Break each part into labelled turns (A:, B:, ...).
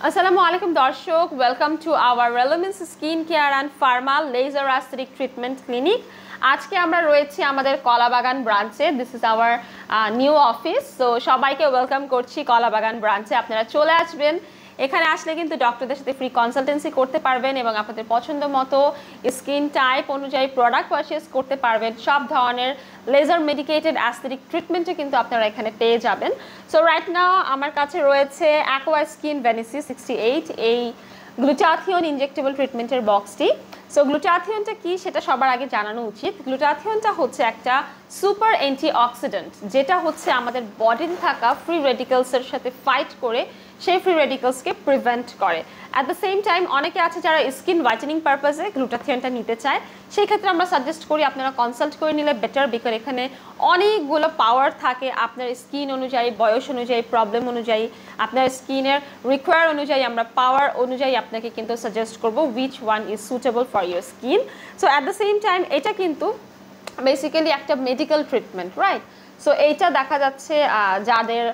A: আসসালামু আলাইকুম দর্শক, welcome to our relevance skin care and pharma laser aesthetic treatment clinic. আজকে আমরা রয়েছি আমাদের কলাবাগান ব্রাঞ্চে। This is our new office. So সবাইকে ওয়েলকাম করছি কলাবাগান ব্রাঞ্চে। আপনারা চলে আসবেন। এখানে আসলে কিন্তু ডক্টরদের সাথে ফ্রি কনসালটেন্সি করতে পারবেন এবং আপনাদের পছন্দ মতো স্কিন টাইপ অনুযায়ী প্রোডাক্ট পারচেস করতে পারবেন। সব ধরনের লেজার মেডিকেটেড অ্যাস্থেটিক ট্রিটমেন্টও কিন্তু আপনারা এখানে পেয়ে যাবেন। সো রাইট নাও আমার কাছে রয়েছে অ্যাকোয়া স্কিন ভেনিসি 68 এই গ্লুটাথিয়ন ইনজেক্টেবল ট্রিটমেন্টের বক্সটি। সো গ্লুটাথিয়নটা কি সেটা সবার আগে জানানো উচিত। গ্লুটাথিয়নটা হচ্ছে একটা সুপার অ্যান্টিঅক্সিডেন্ট, যেটা হচ্ছে আমাদের বডিতে থাকা ফ্রি রেডিক্যালসের সাথে ফাইট করে সেই ফ্রি রেডিক্যালসকে প্রিভেন্ট করে। অ্যাট দ্য সেম টাইম অনেকে আছে যারা স্কিন হোয়াইটেনিং পারপাসে গ্লুটাথিয়নটা নিতে চায়, সেই ক্ষেত্রে আমরা সাজেস্ট করি আপনারা কনসাল্ট করে নিলে বেটার, বিকজ এখানে অনেকগুলো পাওয়ার থাকে আপনার স্কিন অনুযায়ী, বয়স অনুযায়ী, প্রবলেম অনুযায়ী, আপনার স্কিনের রিকোয়ার অনুযায়ী আমরা পাওয়ার অনুযায়ী আপনাকে কিন্তু সাজেস্ট করবো which one is suitable for your skin. So at the same time এটা কিন্তু বেসিক্যালি একটা মেডিকেল ট্রিটমেন্ট, রাইট? সো এইটা দেখা যাচ্ছে যাদের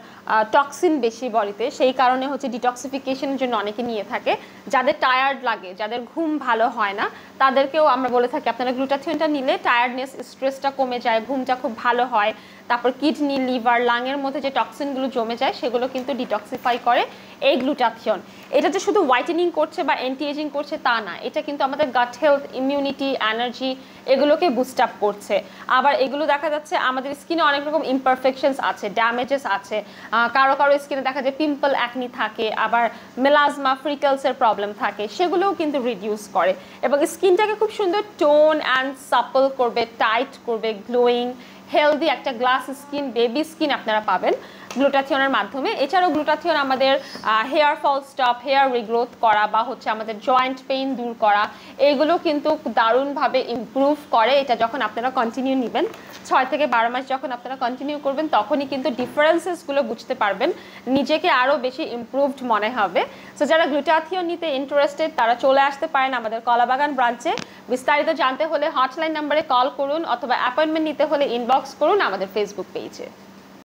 A: টক্সিন বেশি বডিতে, সেই কারণে হচ্ছে ডিটক্সিফিকেশনের জন্য অনেকে নিয়ে থাকে। যাদের টায়ার্ড লাগে, যাদের ঘুম ভালো হয় না, তাদেরকেও আমরা বলে থাকি আপনারা গ্লুটাথিয়নটা নিলে টায়ার্ডনেস, স্ট্রেসটা কমে যায়, ঘুমটা খুব ভালো হয়। তারপর কিডনি, লিভার, লাংয়ের মধ্যে যে টক্সিনগুলো জমে যায় সেগুলো কিন্তু ডিটক্সিফাই করে এই গ্লুটাথিয়ন। এটা যে শুধু হোয়াইটেনিং করছে বা অ্যান্টি এজিং করছে তা না, এটা কিন্তু আমাদের গাট হেলথ, ইমিউনিটি, এনার্জি এগুলোকে বুস্ট আপ করছে। আবার এগুলো দেখা যাচ্ছে আমাদের স্কিনে অনেক রকম ইমপারফেকশনস আছে, ড্যামেজেস আছে। কারো কারো স্কিনে দেখা যায় পিম্পল, অ্যাকনি থাকে, আবার মেলাজমা, ফ্রিকলসের প্রবলেম থাকে, সেগুলোও কিন্তু রিডিউস করে এবং স্কিনটাকে খুব সুন্দর টোন অ্যান্ড সাপল করবে, টাইট করবে, গ্লোয়িং হেলদি একটা গ্লাস স্কিন, বেবি স্কিন আপনারা পাবেন গ্লুটাথিয়নের মাধ্যমে। এছাড়াও গ্লুটাথিয়ন আমাদের hair fall stop, hair regrowth করা বা হচ্ছে আমাদের জয়েন্ট পেইন দূর করা, এইগুলো কিন্তু দারুণভাবে ইমপ্রুভ করে। এটা যখন আপনারা কন্টিনিউ নেবেন 6 থেকে 12 মাস যখন আপনারা কন্টিনিউ করবেন, তখনই কিন্তু ডিফারেন্সেসগুলো বুঝতে পারবেন, নিজেকে আরও বেশি ইমপ্রুভড মনে হবে। সো যারা গ্লুটাথিয়ন নিতে ইন্টারেস্টেড তারা চলে আসতে পারেন আমাদের কলাবাগান ব্রাঞ্চে। বিস্তারিত জানতে হলে হটলাইন নাম্বারে কল করুন অথবা অ্যাপয়েন্টমেন্ট নিতে হলে ইনবক্স করুন আমাদের ফেসবুক পেজে।